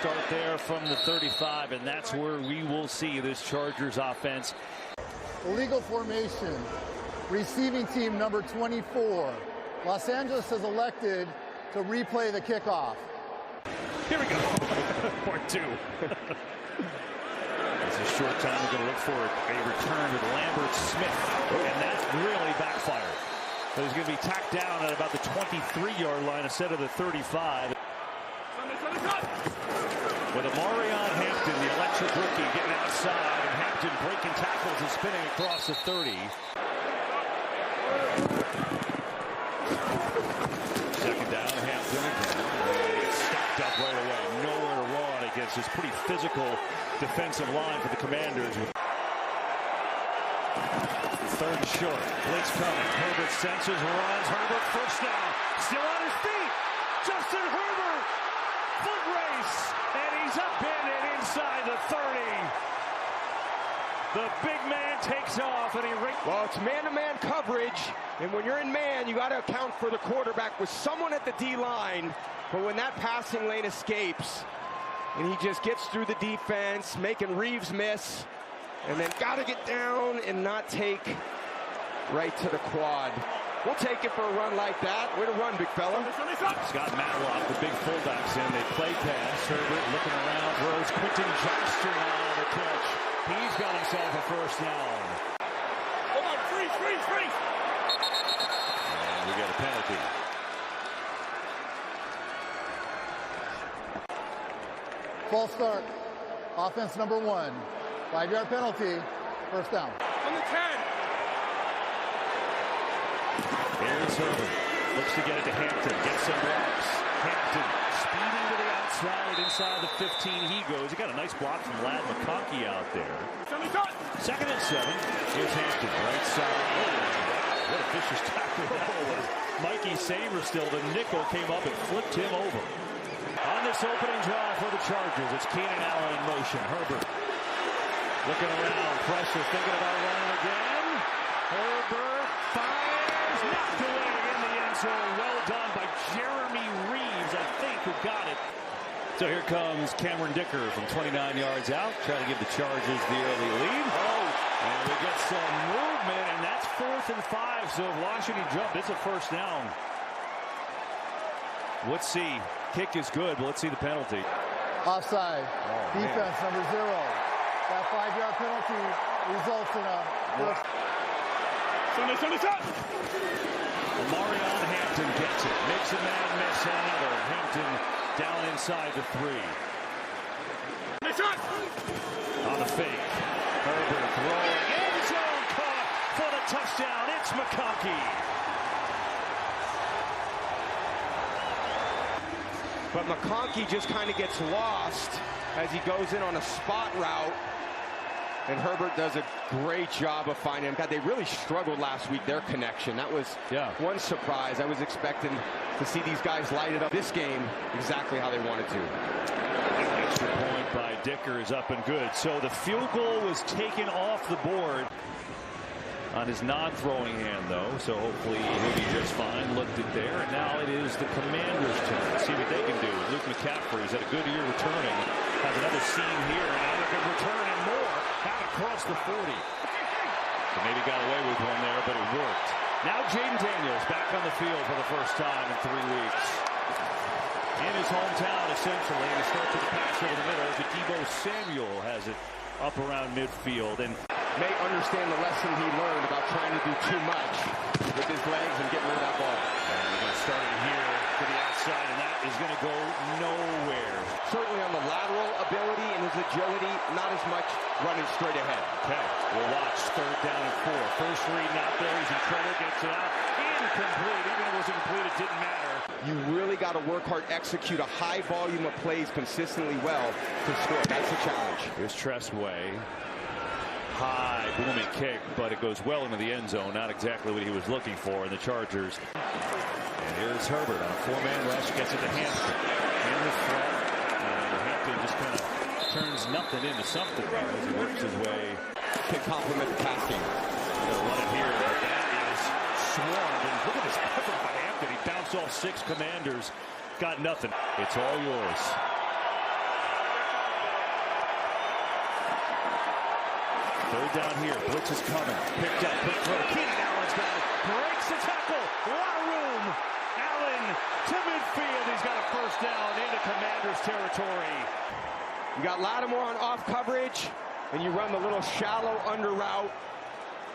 start there from the 35, and that's where we will see this Chargers offense. Illegal formation. Receiving team number 24. Los Angeles has elected to replay the kickoff. Here we go. Part two. It's a short time. We're going to look for a return with Lambert Smith, and that really backfired. So he's going to be tacked down at about the 23-yard line instead of the 35. With Amarion Hampton, the electric rookie, getting outside, and Hampton breaking tackles and spinning across the 30. Second down, Hampton again. Stacked up right away. Nowhere to run against this pretty physical defensive line for the Commanders. Third and short. Blitz coming. Herbert senses, runs. Herbert first down. Still on his feet. Justin Herbert. Foot race. And he's up in and inside the 30. The big man takes off, and he... Well, it's man-to-man coverage, and when you're in man, you got to account for the quarterback with someone at the D-line. But when that passing lane escapes, and he just gets through the defense, making Reeves miss, and then got to get down and not take right to the quad. We'll take it for a run like that. Way to run, big fella. Scott Matlock, the big fullbacks in. They play pass. Herbert looking around, throws Quentin Johnston on the catch. He's got himself a first down. Hold on, freeze. And we got a penalty. False start. Offense number 1. 5-yard penalty. First down. On the 10. Here's Herbert. Looks to get it to Hampton. Gets some blocks. Hampton speeding to the outside. Inside the 15 he goes. He got a nice block from Ladd McConkey out there. Second and 7. Here's Hampton. Right side. Oh, what a vicious tackle that was. Mikey Saber still. The nickel came up and flipped him over. On this opening drive for the Chargers, it's Keenan Allen in motion. Herbert looking around. Pressure. Thinking about running again. Herbert fires. Knocked away in the end zone. Well done by Jeremy Reeves, I think, who got it. So here comes Cameron Dicker from 29 yards out, trying to give the Chargers the early lead. And we get some movement, and that's 4th and 5. So if Washington jumped, it's a first down. Let's see. Kick is good, but let's see the penalty. Offside. Defense number 0. That 5-yard penalty results in a first. Amarion Hampton gets it. Makes a man miss another. Hampton down inside the 3. On the fake. Herbert throwing. End zone caught for the touchdown. It's McConkey. But McConkey just kind of gets lost as he goes in on a spot route. And Herbert does a great job of finding him. God, they really struggled last week, their connection. That was one surprise. I was expecting to see these guys light it up this game exactly how they wanted to. Extra point by Dicker is up and good. So the field goal was taken off the board on his non-throwing hand, though. So hopefully he'll be just fine. Looked it there. And now it is the Commanders' turn. See what they can do. Luke McCaffrey's had a good year returning. Has another seam here. And now they can return and more. Out across the 40. So maybe got away with one there, but it worked. Now Jayden Daniels back on the field for the first time in 3 weeks. In his hometown, essentially. And he starts with the pass over the middle. But Deebo Samuel has it up around midfield. And may understand the lesson he learned about trying to do too much with his legs and getting rid of that ball. And we're going to start it here to the outside, and that is going to go nowhere. Certainly on the lateral ability and his agility, not as much running straight ahead. Okay, we'll watch. 3rd down and 4. First read not there. He's in trouble. Gets it out. Incomplete. Even if it wasn't complete, it didn't matter. You really got to work hard, execute a high volume of plays consistently well to score. That's a challenge. Here's Tressway. High booming kick, but it goes well into the end zone. Not exactly what he was looking for in the Chargers. And here's Herbert on a 4-man rush. Gets it to Hampton. In the front. And Hampton just kind of turns nothing into something there as he works his way. Can complement the pass game. Going to run it here, but that is swarmed. And look at this effort by Hampton. He bounced off 6 Commanders. Got nothing. It's all yours. Third down here. Blitz is coming. Picked up. Quick throw. Keenan Allen's got it. Breaks the tackle. A lot of room. Allen to midfield. He's got a first down into Commanders territory. You got Lattimore on off coverage, and you run the little shallow under route,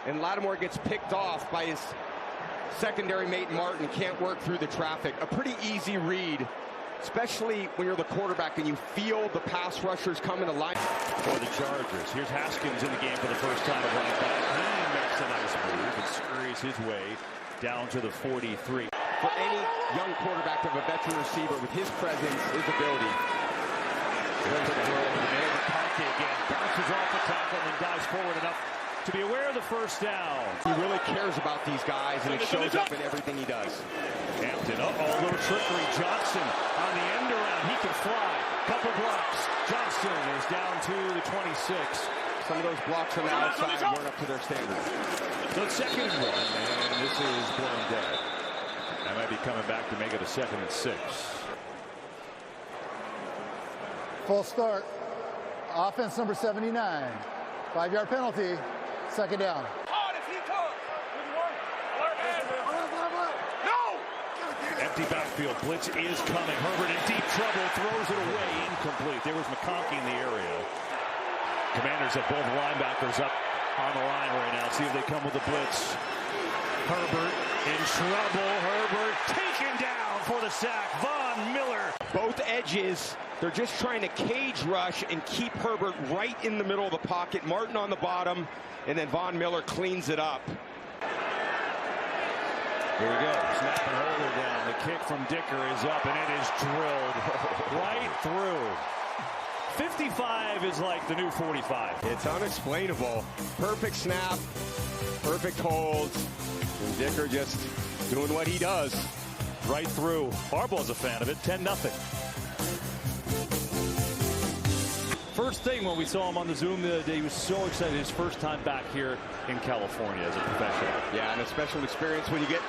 and Lattimore gets picked off by his secondary mate Martin. Can't work through the traffic. A pretty easy read, especially when you're the quarterback and you feel the pass rushers coming to line. For the Chargers, here's Haskins in the game for the first time at running back. He makes a nice move and scurries his way down to the 43. For any young quarterback to have a veteran receiver with his presence, his ability. McCarthy again bounces off the tackle and then dives forward enough to be aware of the first down. He really cares about these guys, and it shows up in everything he does. Hampton, a little trickery. Johnson on the end around. He can fly. Couple blocks. Johnson is down to the 26. Some of those blocks on the outside weren't up to their standards. So it's second and 1, and this is blown dead. That might be coming back to make it a 2nd and 6. Full start. Offense number 79. 5-yard penalty. Second down. Empty backfield. Blitz is coming. Herbert in deep trouble. Throws it away. Incomplete. There was McConkey in the area. Commanders have both linebackers up on the line right now. See if they come with the blitz. Herbert in trouble. Herbert taken down for the sack. Von Miller. Both edges, they're just trying to cage rush and keep Herbert right in the middle of the pocket. Martin on the bottom, and then Von Miller cleans it up. Here we go. Snap and hold her down. The kick from Dicker is up, and it is drilled right through. 55 is like the new 45. It's unexplainable. Perfect snap, perfect holds, and Dicker just doing what he does. Right through. Harbaugh's a fan of it. 10-0. First thing when we saw him on the Zoom the other day, he was so excited. His first time back here in California as a professional. Yeah, and a special experience when you get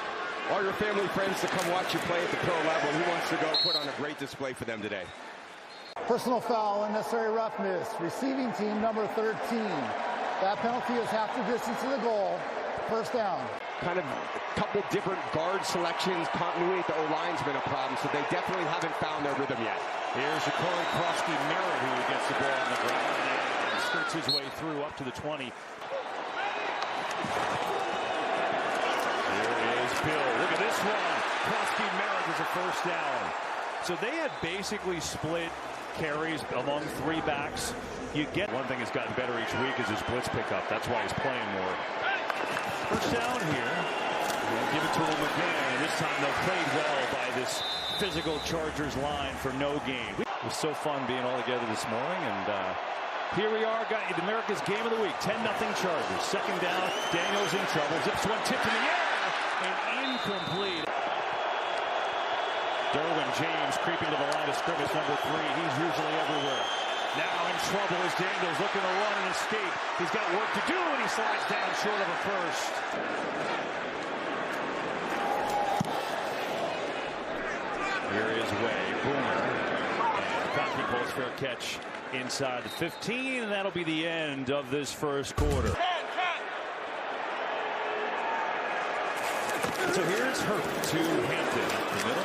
all your family friends to come watch you play at the pro level. He wants to go put on a great display for them today. Personal foul, unnecessary roughness. Receiving team number 13. That penalty is half the distance to the goal. First down. Kind of a couple different guard selections. Continuity at the O-line's been a problem, so they definitely haven't found their rhythm yet. Here's the Corey Krosky Merritt who gets the ball on the ground and skirts his way through up to the 20. Here is Bill. Look at this one. Krosky Merritt is a first down. So they had basically split carries among 3 backs. You get one thing that's gotten better each week is his blitz pickup. That's why he's playing more. First down here. We'll give it to him again. And this time they'll played well by this physical Chargers line for no gain. It was so fun being all together this morning. And here we are, got America's game of the week. 10-0 Chargers. Second down. Daniels in trouble. Zips one tipped in the air. And incomplete. Derwin James creeping to the line of scrimmage, number 3. He's usually everywhere. Now in trouble is Daniels looking to run and escape. He's got work to do, and he slides down short of a first. Here is Way. Boomer. And Cocky pulls for a catch inside the 15, and that'll be the end of this first quarter. So here's Herbert to Hampton up the middle.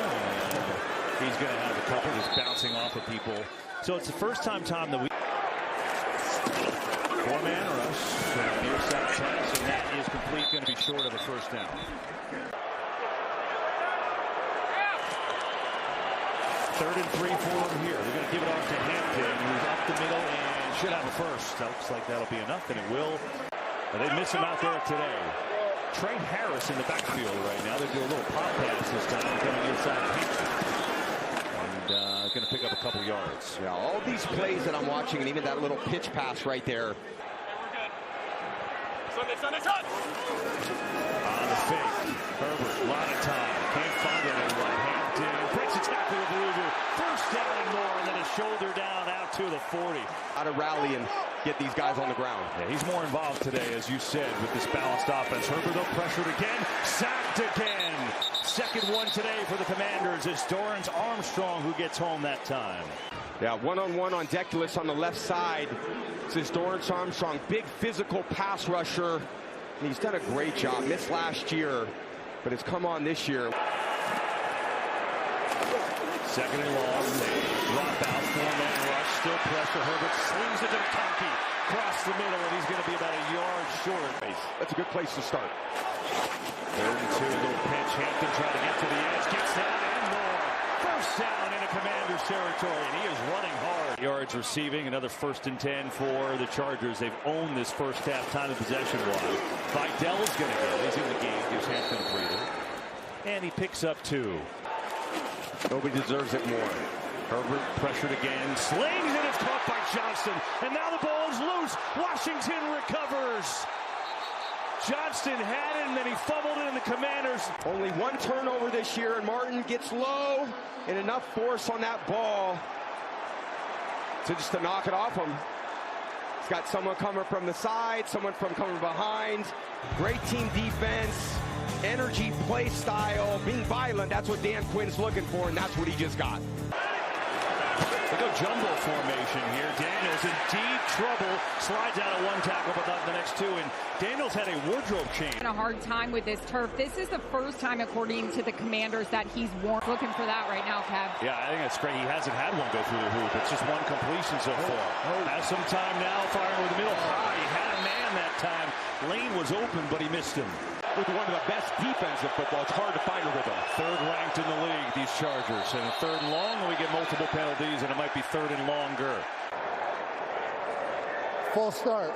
He's going to have a couple just bouncing off of people. So it's the first time that we 4-man rush near side pass, and that is complete. Going to be short of a first down. Third and 3 for him here. We're going to give it off to Hampton, who's up the middle and should have a first. That looks like that'll be enough, and it will. They miss him out there today. Trey Harris in the backfield right now. They do a little pop pass this time, coming inside Hampton. And going to pick up a couple yards. Yeah, all these plays that I'm watching, and even that little pitch pass right there. On the fake, Herbert, a lot of time. Can't find it anywhere. Hampton breaks a tackle with Luger. First down and more, and then a shoulder down out to the 40. How to rally and get these guys on the ground. Yeah, he's more involved today, as you said, with this balanced offense. Herbert, though, pressured again. Sacked again. Second one today for the Commanders. It's Dorrance Armstrong who gets home that time. Yeah, one-on-one on Deculus on the left side. This is Dorrance Armstrong, big physical pass rusher. And he's done a great job. Missed last year, but it's come on this year. Second and long. Drop out. Four-man rush. Still pressure. Herbert slings it to McConkey. Across the middle, and he's going to be about a yard short. That's a good place to start. Third and 2. Little pitch. Hampton trying to get to the edge. Gets down and more. First down into Commanders territory, and he is running hard. Yards receiving. Another 1st and 10 for the Chargers. They've owned this first half time of possession-wise. Vidal's going to go. He's in the game. Gives Hampton a breather. And he picks up 2. Nobody deserves it more. Herbert pressured again, slings, and it's caught by Johnston. And now the ball is loose. Washington recovers. Johnston had it, and then he fumbled it in the Commanders. Only 1 turnover this year, and Martin gets low, and enough force on that ball to just to knock it off him. He's got someone coming from the side, someone coming behind. Great team defense. Energy, play style, being violent, that's what Dan Quinn's looking for, and that's what he just got. They go jumbo formation here. Daniels in deep trouble. Slides out of 1 tackle, but not the next 2. And Daniels had a wardrobe change. A hard time with this turf. This is the first time, according to the Commanders, that he's looking for that right now, Kev. Yeah, I think that's great. He hasn't had one go through the hoop. It's just 1 completion so far. Has some time now, firing over the middle. High. He had a man that time. Lane was open, but he missed him. With one of the best defensive football, it's hard to find a rhythm. 3rd ranked in the league, these Chargers. And a 3rd and long, and we get multiple penalties, and it might be 3rd and longer. Full start.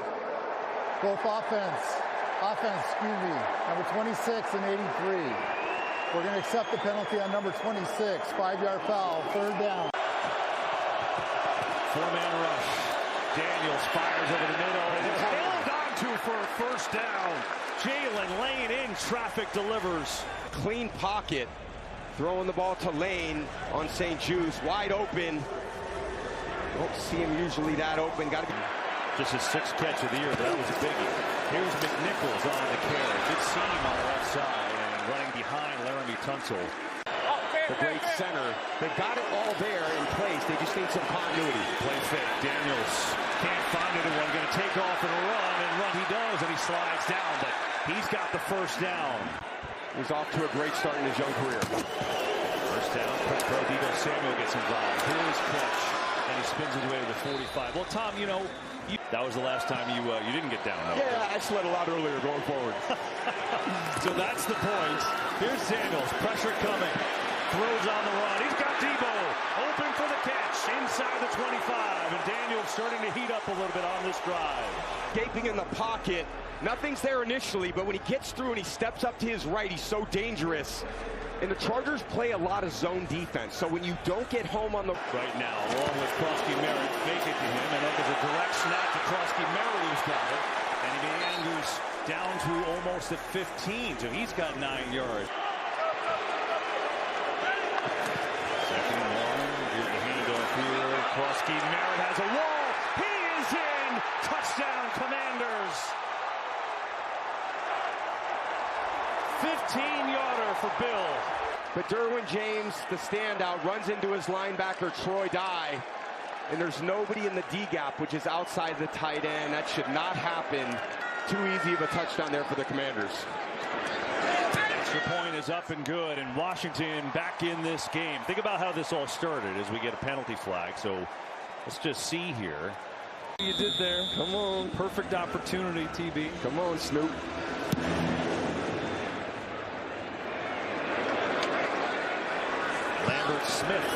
Both offense, number 26 and 83. We're going to accept the penalty on number 26, 5-yard foul, 3rd down. 4-man rush. Daniels fires over the middle, and it's held onto for a 1st down. Jaylen Lane in traffic delivers. Clean pocket. Throwing the ball to Lane on St. Jude's. Wide open. Don't see him usually that open. Got to be. Just his 6th catch of the year, but that was a biggie. Here's McNichols on the carry. Good seam on the left side and running behind Laramie Tunsil. The great center. They've got it all there in place. They just need some continuity. Play fake. Daniels can't find anyone. Going to take off and run he does, and he slides down, but he's got the 1st down. He's off to a great start in his young career. 1st down. Pro Debo Samuel gets involved. Here's catch, and he spins his way to the 45. Well, Tom, you know, that was the last time you didn't get down. Though. Yeah, I slid a lot earlier going forward. So that's the point. Here's Daniels. Pressure coming. Throws on the run. He's got Debo open for the catch inside the 25. And Daniels starting to heat up a little bit on this drive. Gaping in the pocket. Nothing's there initially, but when he gets through and he steps up to his right, he's so dangerous. And the Chargers play a lot of zone defense. So when you don't get home on the... Right now, along with Krosky Merritt, fake it to him. And then there's a direct snap to Krosky Merritt, who's got it. And he meanders down to almost at 15. So he's got 9 yards. Krosky Merritt has a wall. He is in. Touchdown, Commanders. 15-yarder for Bill. But Derwin James, the standout, runs into his linebacker, Troy Dye. And there's nobody in the D-gap, which is outside the tight end. That should not happen. Too easy of a touchdown there for the Commanders. Extra point is up and good, and Washington back in this game. Think about how this all started as we get a penalty flag. So let's just see here. You did there. Come on. Perfect opportunity, TB. Come on, Snoop. Lambert Smith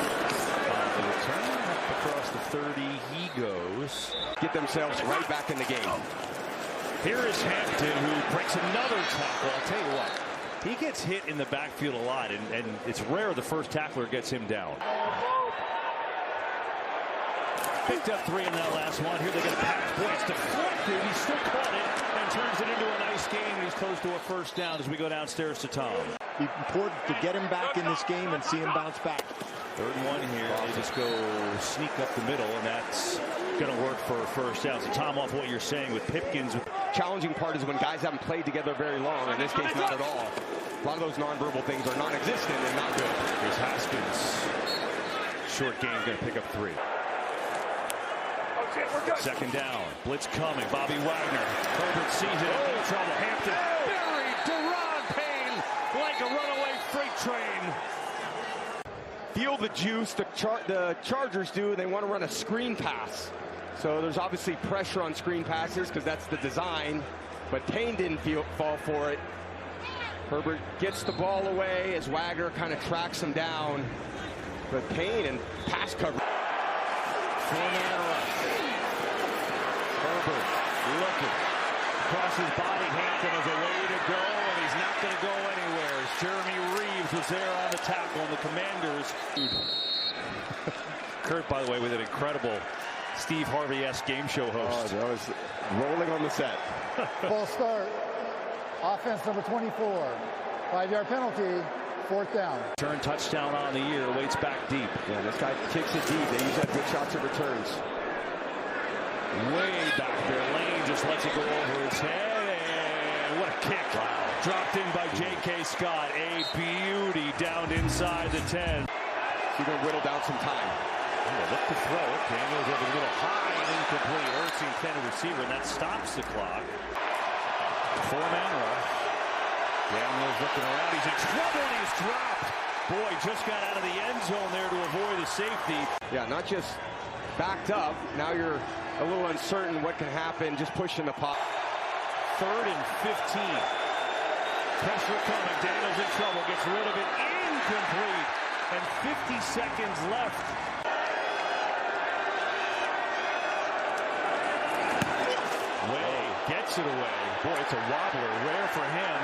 on the return. Across the 30, he goes. Get themselves right back in the game. Here is Hampton, who breaks another tackle. I'll tell you what. He gets hit in the backfield a lot, and it's rare the first tackler gets him down. Picked up 3 in that last one. Here they get a pass. Boy, it's deflected. He still caught it and turns it into a nice game. He's close to a 1st down as we go downstairs to Tom. Important to get him back in this game and see him bounce back. 3rd and 1 here. They just go sneak up the middle, and that's going to work for a 1st down. So, Tom, off what you're saying with Pipkins. Challenging part is when guys haven't played together very long. In this case, not at all. A lot of those nonverbal things are non-existent and not good. Here's Haskins. Short game, going to pick up 3. We're good. Second down. Blitz coming. Bobby Wagner. Herbert sees it. In trouble. Hampton buried. Deron Payne like a runaway freight train. Feel the juice. The Chargers do. They want to run a screen pass. So there's obviously pressure on screen passes because that's the design. But Payne didn't fall for it. Herbert gets the ball away as Wagner kind of tracks him down. But Payne and pass coverage. Four-man rush. Herbert looking. Across his body, Hampton has a way to go, and he's not going to go anywhere. Jeremy Reeves was there on the tackle, and the Commanders. Kurt, by the way, with an incredible Steve Harvey-esque game show host. Oh, that was rolling on the set. Full start. Offense number 24. 5-yard penalty. Fourth down. Turn touchdown on the year. Waits back deep. Yeah, this guy kicks it deep. They use that good shots at returns. Way back there. Lane just lets it go over his head. And what a kick. Wow. Dropped in by J.K. Scott. A beauty down inside the 10. He's going to whittle down some time. Look to throw it. Daniels over a little high and incomplete. Ertz intended receiver, and that stops the clock. Four-man rush. Daniels looking around. He's in trouble, and he's dropped. Boy, just got out of the end zone there to avoid a safety. Yeah, not just backed up. Now you're a little uncertain what can happen. Just pushing the pop. 3rd and 15. Pressure coming. Daniels in trouble. Gets rid of it. Incomplete. And 50 seconds left. Way gets it away. Boy, it's a wobbler. Rare for him.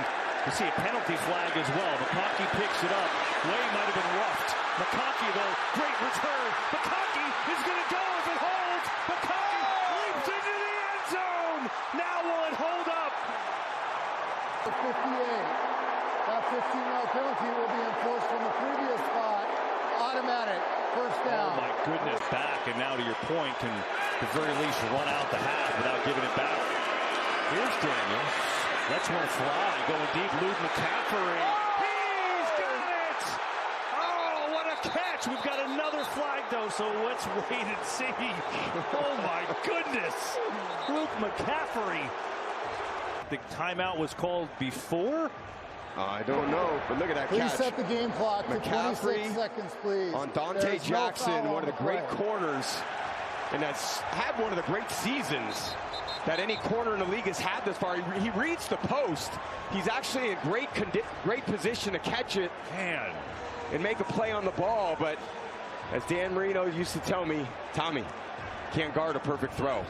You see a penalty flag as well. McConkey picks it up. Way might have been roughed. McConkey, though, great return. McConkey is going to go if it holds. McConkey leaps into the end zone. Now will it hold up? 58. That 15-yard penalty will be enforced from the previous spot. Automatic. First down. Oh, my goodness. Back, and now to your point, can at the very least run out the half without giving it back. Here's Daniels. Let's one fly. Going deep. Luke McCaffrey. He's got it! Oh, what a catch. We've got another flag, though, so let's wait and see. Oh, my goodness. Luke McCaffrey. The timeout was called before? I don't know, but look at that Please catch. set the game clock to 26 seconds, please. On Dante Jackson, one of the great corners, and that's had one of the great seasons that any corner in the league has had this far. He reads the post. He's actually in great position to catch it and make a play on the ball. But as Dan Marino used to tell me, Tommy, can't guard a perfect throw.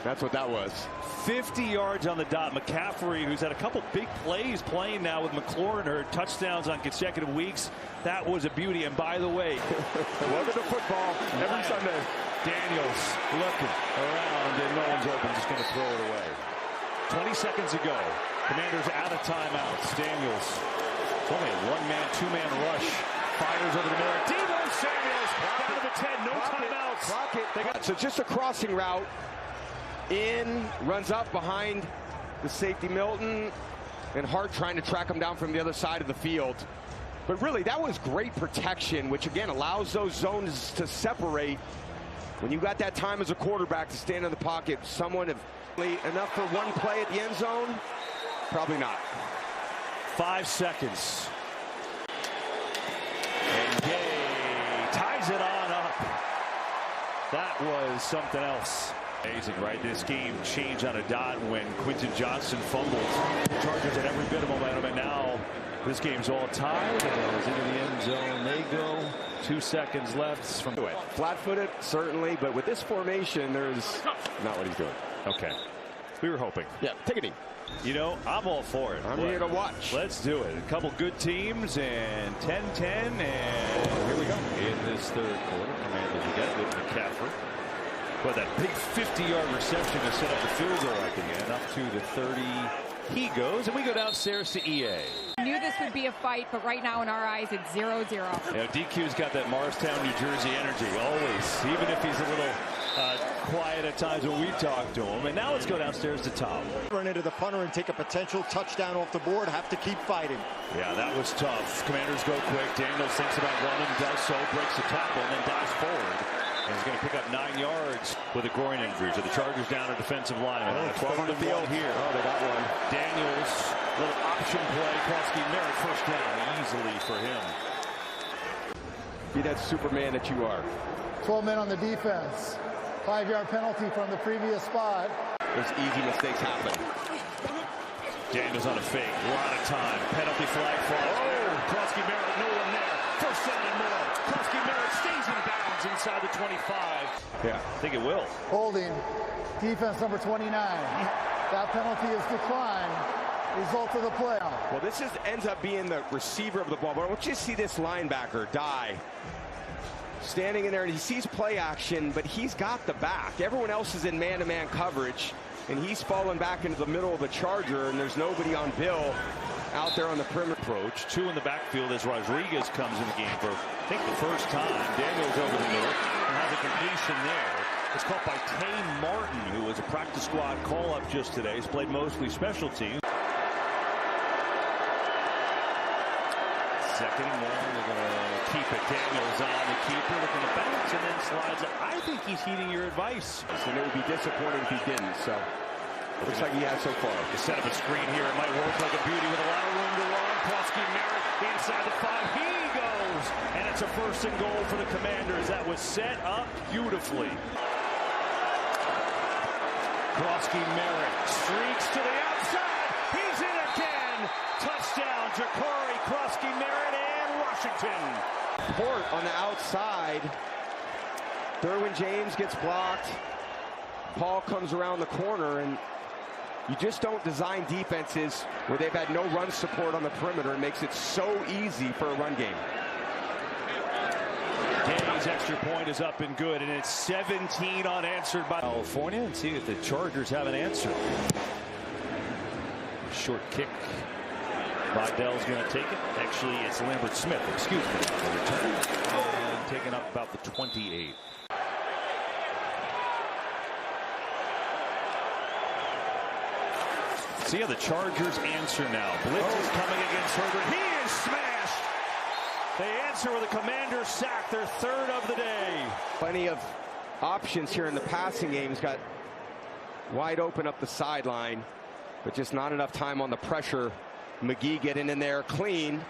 That's what that was. 50 yards on the dot. McCaffrey, who's had a couple big plays playing now with McLaurin, her touchdowns on consecutive weeks. That was a beauty. And by the way, welcome to football every Sunday. Daniels looking around, and no one's open, just going to throw it away. 20 seconds ago, Commanders out of timeouts. Daniels, only a one-man, two-man rush. Fires over the middle. Deebo Samuels down to the 10. No timeouts. Clock it. They got, so just a crossing route. In, runs up behind the safety Milton, and Hart trying to track him down from the other side of the field. But really, that was great protection, which again allows those zones to separate. When you got that time as a quarterback to stand in the pocket, someone enough for one play at the end zone? Probably not. 5 seconds. And Gay ties it on up. That was something else. Amazing, right? This game changed on a dot when Quentin Johnson fumbled. The Chargers had every bit of momentum, and now this game's all tied. Into the end zone they go. 2 seconds left from it. Flat-footed, certainly, but with this formation, there's not what he's doing. Okay. We were hoping. Yeah, take it easy. You know, I'm all for it. I'm here to watch. Let's do it. A couple good teams, and 10-10, and here we go. In this third quarter, Commanders again with McCaffrey. But that big 50-yard reception to set up the field goal at the end, up to the 30. He goes, and we go downstairs to EA. Knew this would be a fight, but right now in our eyes, it's 0-0. You know, DQ's got that Morristown, New Jersey energy, always, even if he's a little quiet at times when we talk to him. And now let's go downstairs to Tom. Run into the punter and take a potential touchdown off the board. Have to keep fighting. Yeah, that was tough. Commanders go quick. Daniels thinks about running, does so, breaks the tackle, and then dives forward. And he's going to pick up 9 yards with a groin injury. So the Chargers down a defensive lineman. 12 on the field here. Oh, they got one. Daniels, little option play. Krosky Merritt, first down easily for him. Be that Superman that you are. 12 men on the defense. 5-yard penalty from the previous spot. Those easy mistakes happen. Daniels on a fake. A lot of time. Penalty flag flies. Oh, Krosky Merritt, no one there. First down and more. Krosky Merritt stays in bounds inside the 25. Yeah. I think it will. Holding. Defense number 29. That penalty is declined. Result of the play. Well, this ends up being the receiver of the ball. But I want you to see this linebacker die. Standing in there, and he sees play action, but he's got the back. Everyone else is in man-to-man coverage, and he's falling back into the middle of the Charger, and there's nobody on Bill out there on the perimeter. Approach. 2 in the backfield as Rodriguez comes in the game for, I think, the first time. Daniels over the middle and has a completion there. It's caught by Tane Martin, who was a practice squad call-up just today. He's played mostly special teams. Second and 1, they're going to keep it. Daniels on the keeper, looking to bounce and then slides it. I think he's heeding your advice. And it would be disappointing if he didn't, so looks like he has so far. To set up a screen here, it might work like a beauty with a lot of room to run. Krosky Merritt inside the 5, he goes! And it's a first and goal for the Commanders. That was set up beautifully. Krosky Merritt streaks to the outside. He's in again. Touchdown, Jakari Krosky Merritt and Washington. Port on the outside. Derwin James gets blocked. Paul comes around the corner, and you just don't design defenses where they've had no run support on the perimeter. It makes it so easy for a run game. Danny's extra point is up and good, and it's 17 unanswered by California. And see if the Chargers have an answer. Short kick. Vidal's going to take it. Actually, it's Lambert Smith, excuse me. The return. And taken up about the 28. See how the Chargers answer now. Blitz is coming against Herbert. He is smashed. They answer with a Commander's sack, their 3rd of the day. Plenty of options here in the passing game. He's got wide open up the sideline, but just not enough time on the pressure. McGee getting in there clean.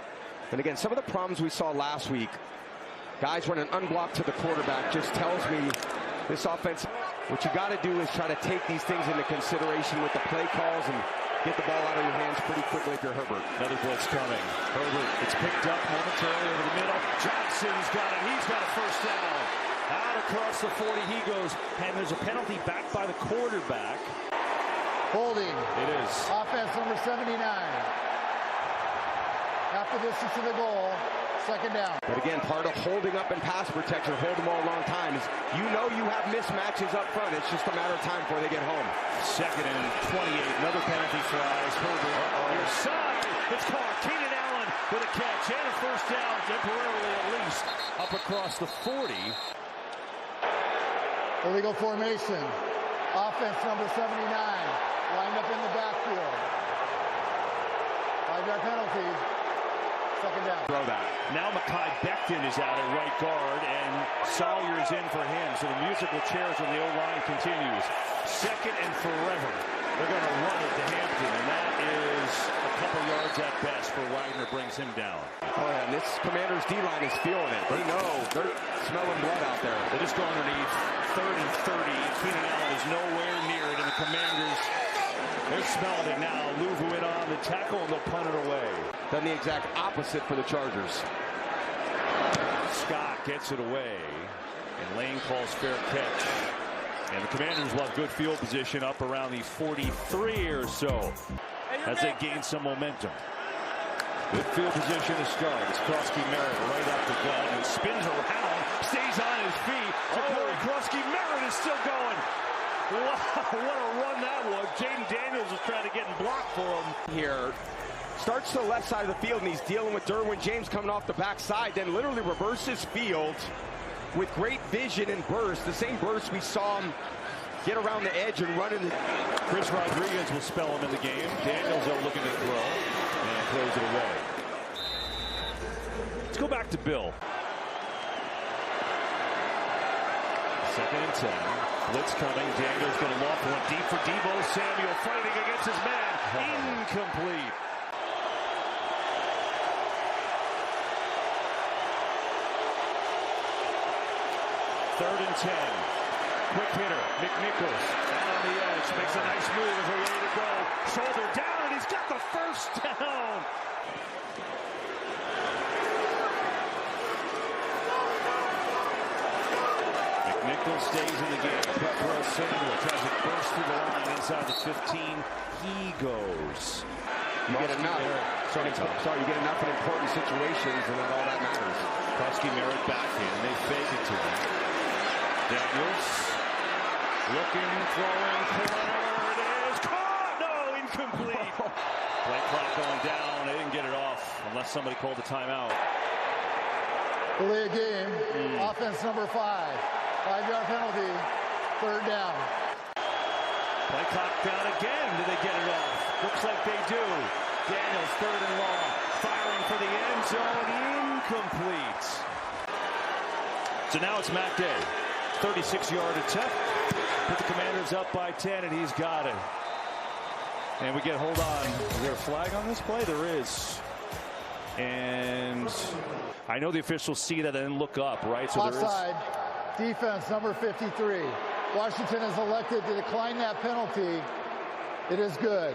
And again, some of the problems we saw last week, guys running unblocked to the quarterback, just tells me this offense, what you got to do is try to take these things into consideration with the play calls and get the ball out of your hands pretty quickly if you're Herbert. Another blitz coming. Herbert, it's picked up momentarily over the middle. Johnson's got it. He's got a first down. Out across the 40 he goes. And there's a penalty back by the quarterback. Holding. It is. Offense number 79. Half the distance to the goal. Second down. But again, part of holding up in pass protection, hold them all a long time, is you know you have mismatches up front. It's just a matter of time before they get home. Second and 28. Another penalty flies. Herbert. Near side. It's caught. Keenan Allen with a catch and a first down, temporarily at least, up across the 40. Illegal formation. Offense number 79. Lined up in the backfield. 5-yard penalty. Second down. Throw that. Now Mekhi Becton is out at right guard, and Salyer's in for him. So the musical chairs on the O-line continues. Second and forever. They're going to run it to Hampton, and that is a couple yards at best for Wagner, brings him down. Oh, yeah, and this Commander's D-line is feeling it. They know. They're smelling blood out there. They just go underneath. 3rd and 30. Keenan Allen is nowhere near it, and the Commanders, they're smelling it now. Luvu in on the tackle, and they'll punt it away. Done the exact opposite for the Chargers. Scott gets it away, and Lane calls fair catch. And the Commanders will have good field position up around the 43 or so as they gain some momentum. Good field position to start. It's Krosky Merritt right up the gut and spins around, stays on his feet. Krosky Merritt is still going. Wow, what a run that was. Jayden Daniels is trying to get in block for him. Here, starts to the left side of the field, and he's dealing with Derwin James coming off the backside, then literally reverses field with great vision and burst. The same burst we saw him get around the edge and run in. Chris Rodriguez will spell him in the game. Daniels are looking to throw and throws it away. Let's go back to Bill. Second and 10. Blitz coming. Daniels going to loft one deep for Deebo Samuel, fighting against his man. Incomplete. Third and 10. Quick hitter. McNichols out on the edge. Makes a nice move as we're ready to go. Shoulder down, and he's got the first down. McNichols stays in the game. Quick throw. Samuel tries to burst through the line inside the 15. He goes. You get enough. You get enough in important situations, and that's all that matters. Krusky Merritt back in. They fake it to him. Daniels looking, throwing, corner. It is caught. No, incomplete. Play clock going down. They didn't get it off unless somebody called the timeout. Delay a game. Offense number 5. 5-yard penalty. Third down. Play clock down again. Do they get it off? Looks like they do. Daniels, third and long. Firing for the end zone. Incomplete. So now it's Matt Day. 36-yard attempt. Put the Commanders up by 10, and he's got it. And we get, hold on. Is there a flag on this play? There is. And I know the officials see that and then look up, right? So offside. Defense number 53. Washington has elected to decline that penalty. It is good.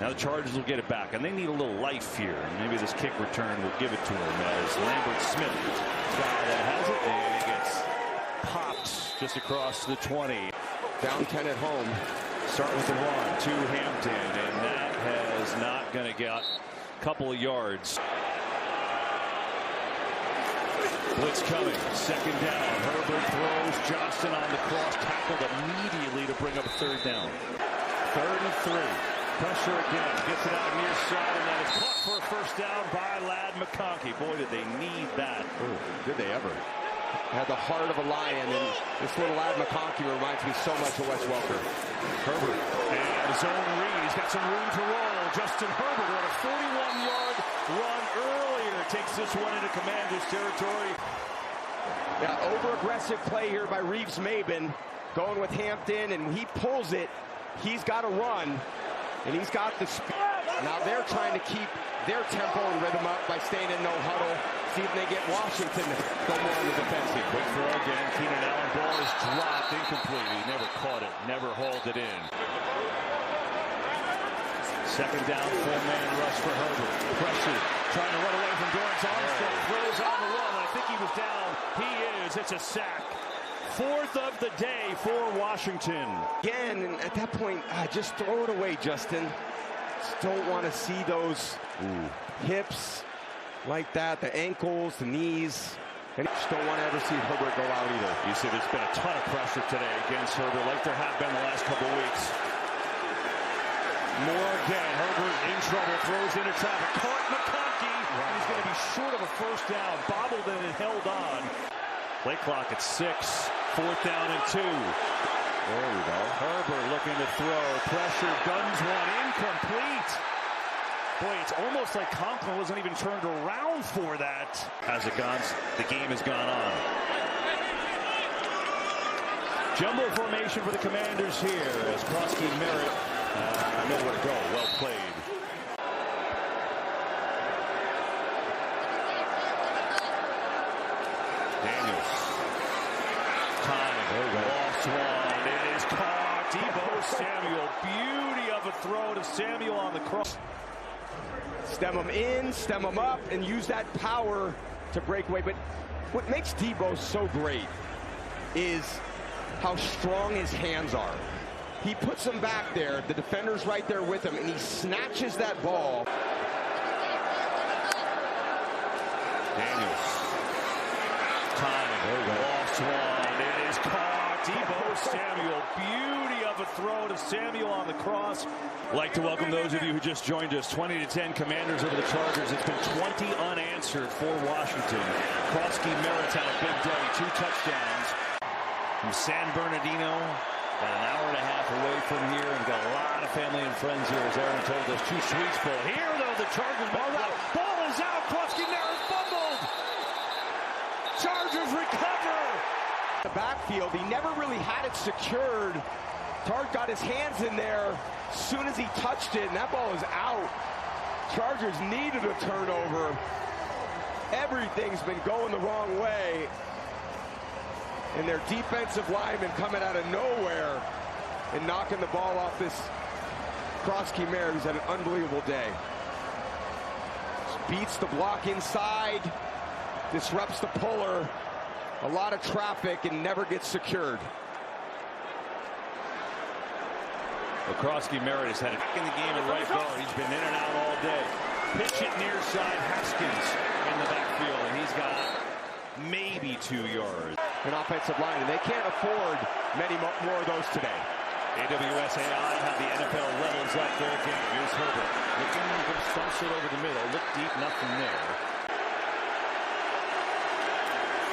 Now the Chargers will get it back, and they need a little life here. And maybe this kick return will give it to him as Lambert Smith guy that has it, and he gets popped just across the 20. Down 10 at home. Start with the run to Hampton, and that has not going to get a couple of yards. Blitz coming. Second down. Herbert throws. Johnston on the cross. Tackled immediately to bring up a third down. 3rd and 3. Pressure again. Gets it out near side, and that is caught for a first down by Ladd McConkey. Boy, did they need that. Ooh, did they ever. Had the heart of a lion, and this little Ladd McConkey reminds me so much of Wes Welker. Herbert. And zone read. He's got some room to roll. Justin Herbert on a 41-yard run earlier. Takes this one into Commanders territory. Yeah, over-aggressive play here by Reeves-Maybin. Going with Hampton, and he pulls it. He's got to run, and he's got the speed. Now they're trying to keep their tempo and rhythm up by staying in no huddle. See if they get Washington go more on the defensive. Quick throw again. Keenan Allen, ball is dropped, incomplete. He never caught it, never hauled it in. Second down, 4-man rush for Herbert. Pressure, trying to run away from Dorrance Armstrong. Throws on the run. I think he was down. He is. It's a sack. 4th of the day for Washington. Again, and at that point, just throw it away, Justin. Just don't want to see those hips like that, the ankles, the knees. And just don't want to ever see Herbert go out either. You see, there's been a ton of pressure today against Herbert, like there have been the last couple of weeks. More again. Herbert in trouble, throws into traffic. Caught McConkey. Wow. He's going to be short of a first down. Bobbled in and held on. Play clock at 6. 4th down and 2. There we go. Herbert looking to throw. Pressure, guns one. Incomplete. Boy, it's almost like Conklin wasn't even turned around for that. As the game has gone on. Jumbo formation for the Commanders here as Krusky Merritt nowhere to go. Well played. Daniels. Time. Lost one. It is caught. Deebo Samuel. Beauty of a throw to Samuel on the cross. Stem him in, stem him up, and use that power to break away. But what makes Deebo so great is how strong his hands are. He puts them back there, the defender's right there with him, and he snatches that ball. Daniels. Time. Lost one. It is caught. Deebo Samuel. Beauty of a throw to Samuel on the cross. I'd like to welcome those of you who just joined us. 20-10 Commanders over the Chargers. It's been 20 unanswered for Washington. Krusky Merritt had a big day. 2 touchdowns. From San Bernardino, about an hour and a half away from here, and got a lot of family and friends here, as Aaron told us. 2 sweets full. Here, though, the Chargers. Ball is out. Krusky Merritt fumbled. Chargers Chargers recover. The backfield, he never really had it secured. Tart got his hands in there as soon as he touched it, and that ball is out. Chargers needed a turnover. Everything's been going the wrong way. And their defensive lineman coming out of nowhere and knocking the ball off this Krosky Mare, who's had an unbelievable day. Beats the block inside, disrupts the puller. A lot of traffic and never gets secured. Krosky Mare has had it in the game at right guard. He's been in and out all day. Pitch it near side, Haskins in the backfield, and he's got maybe 2 yards. An offensive line, and they can't afford many more of those today. AWSAI have the NFL levels up there again. Here's Herbert looking to stumps it over the middle. Look deep, nothing there.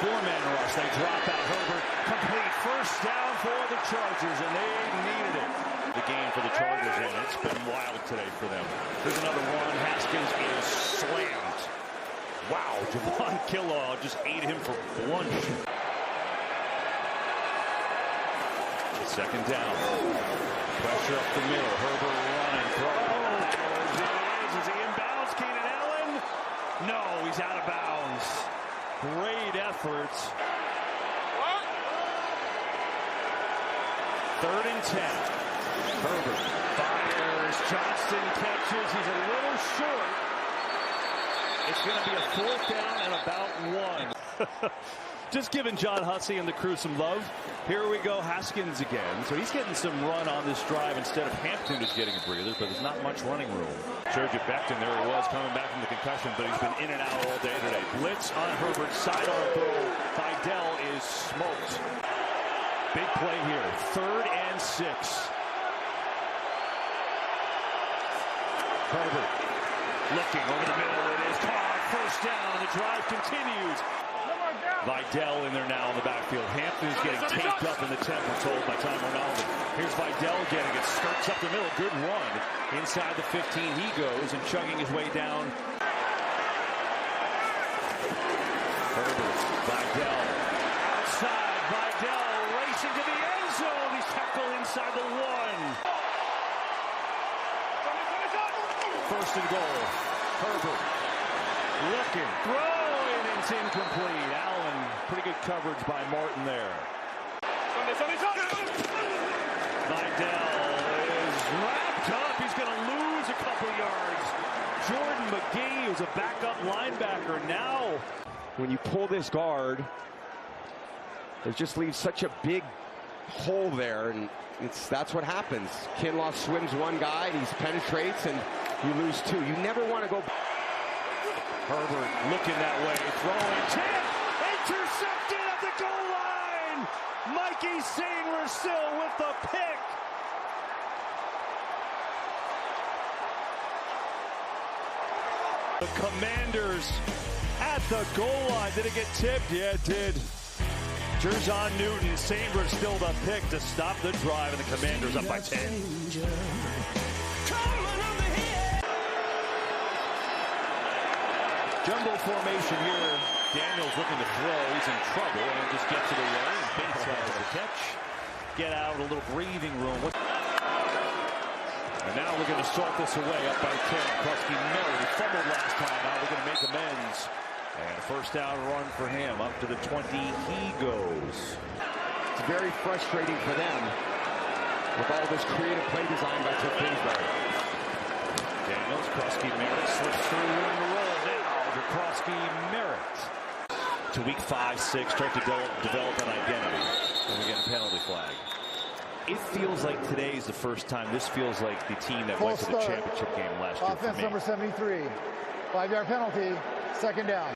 4-man rush. They drop out Herbert. Complete first down for the Chargers, and they needed it. The game for the Chargers, and it's been wild today for them. There's another run. Haskins is slammed. Wow, Javon Killaw just ate him for lunch. Second down. Pressure up the middle. Herbert running. Throw. Is he in bounds? Keenan Allen? No, he's out of bounds. Great effort. 3rd and 10. Herbert fires. Johnson catches. He's a little short. It's going to be a 4th down and about 1. Just giving John Hussey and the crew some love. Here we go, Haskins again. So he's getting some run on this drive instead of Hampton is getting a breather, but there's not much running room. Serge Becton, there he was, coming back from the concussion, but he's been in and out all day today. Blitz on Herbert, sidearm throw. Vidal is smoked. Big play here, 3rd and 6. Herbert looking over the middle. It is caught. First down. The drive continues. Vidal in there now in the backfield. Hampton's getting taped up in the 10, we're told by Tom Ronaldo. Here's Vidal getting it. Skirts up the middle. Good run. Inside the 15 he goes and chugging his way down. Herbert. Vidal. Outside. Vidal racing to the end zone. He's tackled inside the 1. 1st and goal. Herbert. Looking. Throwing. It's incomplete. Allen, pretty good coverage by Martin there. Vidal is wrapped up. He's going to lose a couple yards. Jordan McGee, who's a backup linebacker now. When you pull this guard, it just leaves such a big hole there, and that's what happens. Kinlaw swims one guy, and he penetrates, and you lose 2. You never want to go. Herbert looking that way, throwing, tip, intercepted at the goal line. Mikey Sainristil with the pick. The Commanders at the goal line. Did it get tipped? Yeah, it did. Jerzon Newton, Sainristil the pick to stop the drive, and the Commanders up by 10. Jumbo formation here. Daniels looking to throw. He's in trouble and just gets it away. Bates has the catch. Get out a little breathing room. And now we're going to sort this away up by 10. Krosky Mare, he fumbled last time. Now we're going to make amends. And a 1st down run for him. Up to the 20 he goes. It's very frustrating for them with all this creative play design by Cliff Kingsbury. Daniels, Krosky Mare slips through in the roll now. Krosky Mare. To week 5, 6, start to develop an identity. And we get a penalty flag. It feels like today is the first time. This feels like the team that went to the championship game last year. Offense number 73. 5-yard penalty. 2nd down.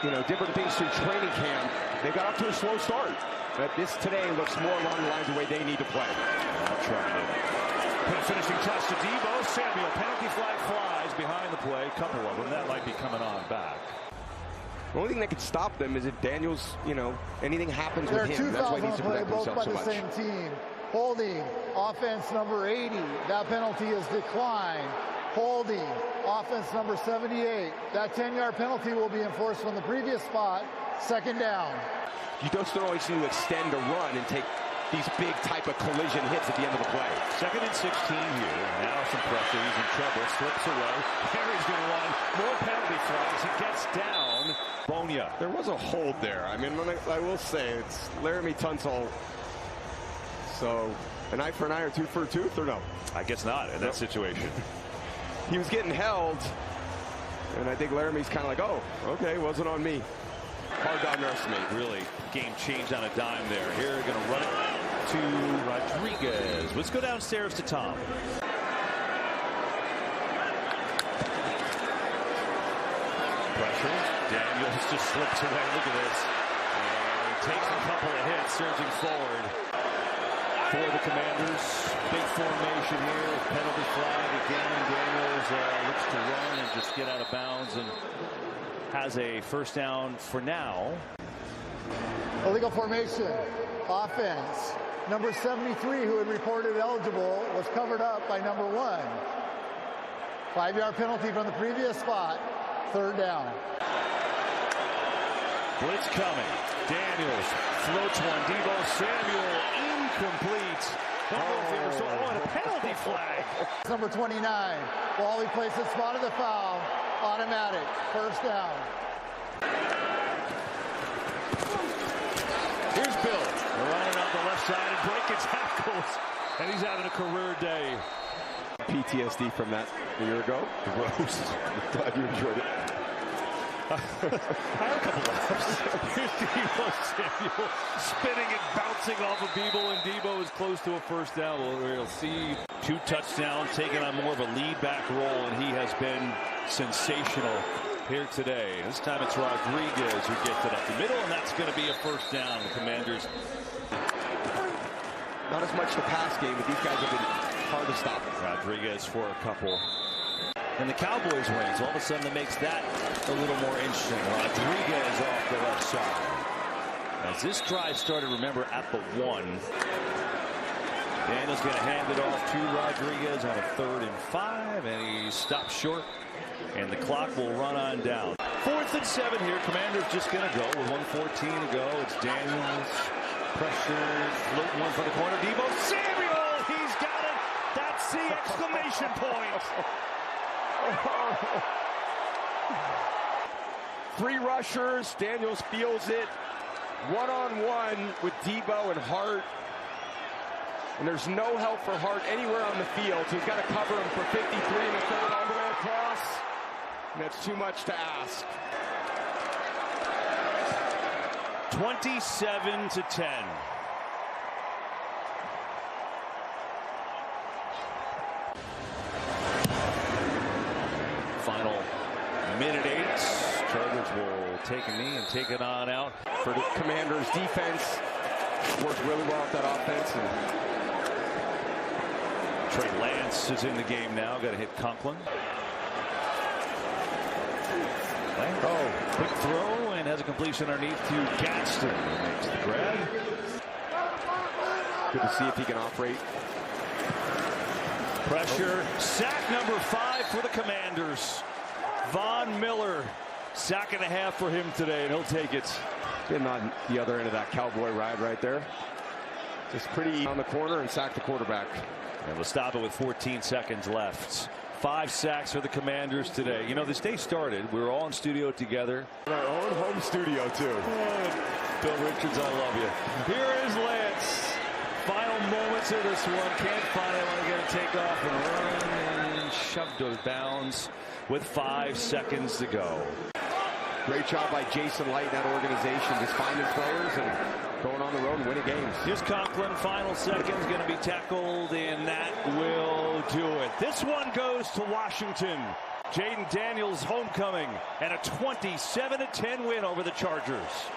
You know, different things through training camp. They got off to a slow start. But this today looks more along the lines of the way they need to play. Trying to put a finishing touch to Debo Samuel. Penalty flag flies behind the play. A couple of them. That might be coming on back. The only thing that could stop them is if Daniels, you know, anything happens with him. That's why he needs to protect himself so much. Both by the same team. Holding offense number 80. That penalty is declined. holding, offense number 78. That 10-yard penalty will be enforced from the previous spot, second down. You just don't always need to extend a run and take these big type of collision hits at the end of the play. 2nd and 16 here. Now some pressure. He's in trouble. Slips away. Harry's going to run. More penalty flags. He gets down. Bonia. There was a hold there. I mean, I will say it's Laramie Tunsil. So an eye for an eye or tooth for a tooth, or no? I guess not in that situation. He was getting held, and I think Laramie's kind of like, oh, okay, wasn't on me. Hard to underestimate. Really, game changed on a dime there. Here, going to run it to Rodriguez. Let's go downstairs to Tom. Pressure. Daniels just slips away. Look at this. And takes a couple of hits, surging forward for the Commanders. Big formation here. Penalty flag again. Daniels looks to run and just get out of bounds and has a first down for now. Illegal formation. Offense. Number 73, who had reported eligible, was covered up by number 1. 5-yard penalty from the previous spot. Third down. Blitz coming. Daniels floats one. Deebo Samuel incomplete. And a penalty flag. Number 29. Wally places spotted the foul. Automatic. First down. Here's Bill. Running out the left side and breaking tackles. And he's having a career day. PTSD from that a year ago. Gross. Glad you enjoyed it. I had a couple laps. Here's Deebo Samuel spinning and bouncing off of Deebo, and Deebo is close to a first down. We'll see 2 touchdowns, taking on more of a lead back role, and he has been sensational here today. This time it's Rodriguez who gets it up the middle, and that's going to be a first down. The Commanders. Not as much the pass game, but these guys have been hard to stop. Rodriguez for a couple. And the Cowboys wins. All of a sudden that makes that a little more interesting. Rodriguez off the left side. As this drive started, remember, at the 1. Daniels going to hand it off to Rodriguez on a 3rd and 5, and he stops short, and the clock will run on down. 4th and 7 here. Commanders just going to go with 1:14 to go. It's Daniels. Pressure. Float one for the corner. Deebo Samuel. He's got it. That's the exclamation point. 3 rushers. Daniels feels it. 1-on-1 with Deebo and Hart. And there's no help for Hart anywhere on the field. So he's got to cover him for 53 in the 3rd all the way across. And that's too much to ask. 27-10. Final minute 8. Chargers will take a knee and take it on out. For the Commanders defense, worked really well with that offense. And Trey Lance is in the game now. Got to hit Conklin. Oh, quick throw and has a completion underneath to Gaston. Makes the grab. Good to see if he can operate. Pressure. Sack number 5 for the Commanders. Von Miller. Sack and a half for him today, and he'll take it. Been on the other end of that cowboy ride right there. Just pretty on the corner and sack the quarterback. And we'll stop it with 14 seconds left. 5 sacks for the Commanders today. You know, this day started, we were all in studio together. Our own home studio, too. Bill Richards, I love you. Here is Lance. Final moments of this one. Can't find it. Want to get a takeoff and run and shoved those bounds with 5 seconds to go. Great job by Jason Light and that organization, just finding players and going on the road and winning games. Here's Conklin, final seconds, going to be tackled, and that will do it. This one goes to Washington. Jayden Daniels homecoming and a 27-10 win over the Chargers.